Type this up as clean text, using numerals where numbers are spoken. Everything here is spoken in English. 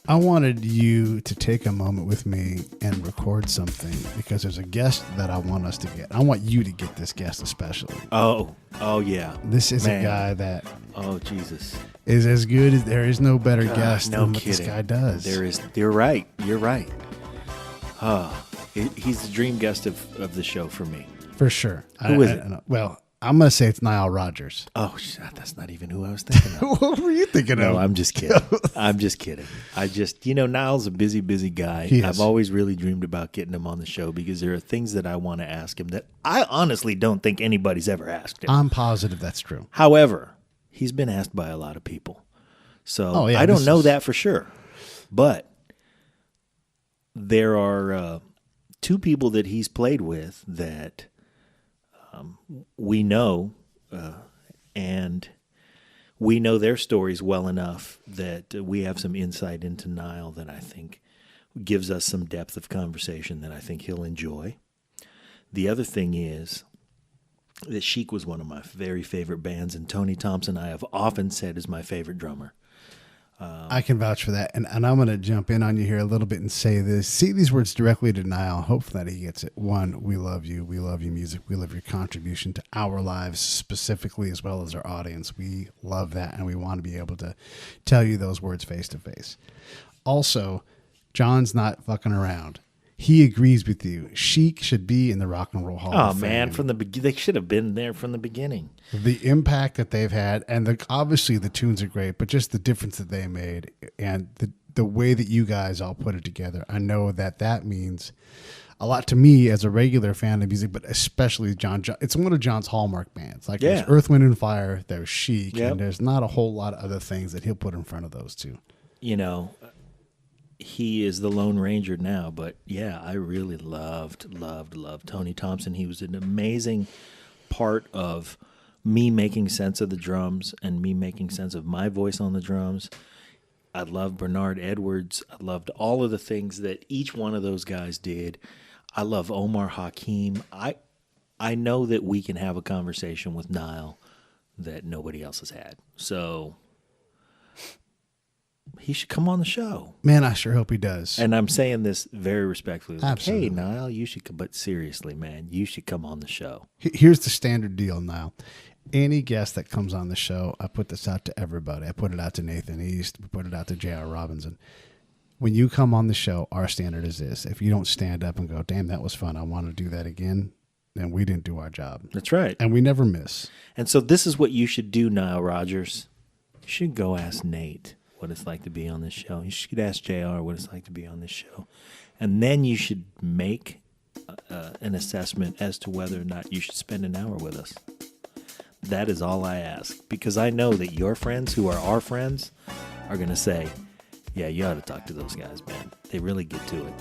I wanted you to take a moment with me and record something because there's a guest that I want us to get. I want you to get this guest especially. Oh yeah. This is a guy that oh Jesus is as good as there is no better guest no than what kidding. this guy does. There is. You're right. He's the dream guest of the show for me. For sure. Who is it? Well, I'm going to say it's Nile Rodgers. Oh, that's not even who I was thinking of. What were you thinking of? No, I'm just kidding. Nile's a busy guy. I've always really dreamed about getting him on the show because there are things that I want to ask him that I honestly don't think anybody's ever asked him. I'm positive that's true. However, he's been asked by a lot of people. So I don't know that for sure. But there are two people that he's played with that we know, and we know their stories well enough that we have some insight into Nile that I think gives us some depth of conversation that I think he'll enjoy. The other thing is that Chic was one of my very favorite bands, and Tony Thompson I have often said is my favorite drummer. I can vouch for that. And I'm going to jump in on you here a little bit and say this. See these words directly to Nile. Hopefully that he gets it. One, we love you. We love your music. We love your contribution to our lives specifically as well as our audience. We love that, and we want to be able to tell you those words face to face. Also, John's not fucking around. He agrees with you. Chic should be in the Rock and Roll Hall of Fame. Man, they should have been there from the beginning. The impact that they've had, and obviously the tunes are great, but just the difference that they made and the way that you guys all put it together, I know that means a lot to me as a regular fan of music, but especially John. It's one of John's hallmark bands. Like there's Earth, Wind, and Fire, there's Chic, and there's not a whole lot of other things that he'll put in front of those two. You know, he is the Lone Ranger now, but yeah, I really loved Tony Thompson. He was an amazing part of me making sense of the drums and me making sense of my voice on the drums. I loved Bernard Edwards. I loved all of the things that each one of those guys did. I love Omar Hakim. I know that we can have a conversation with Nile that nobody else has had. So he should come on the show. Man, I sure hope he does. And I'm saying this very respectfully. Like, absolutely. Hey, Nile, you should come. But seriously, man, you should come on the show. Here's the standard deal, Nile. Any guest that comes on the show, I put this out to everybody. I put it out to Nathan East. We put it out to J.R. Robinson. When you come on the show, our standard is this. If you don't stand up and go, damn, that was fun, I want to do that again, then we didn't do our job. That's right. And we never miss. And so this is what you should do, Nile Rodgers. You should go ask Nate what it's like to be on this show. You should ask JR what it's like to be on this show. And then you should make an assessment as to whether or not you should spend an hour with us. That is all I ask. Because I know that your friends, who are our friends, are going to say, yeah, you ought to talk to those guys, man. They really get to it.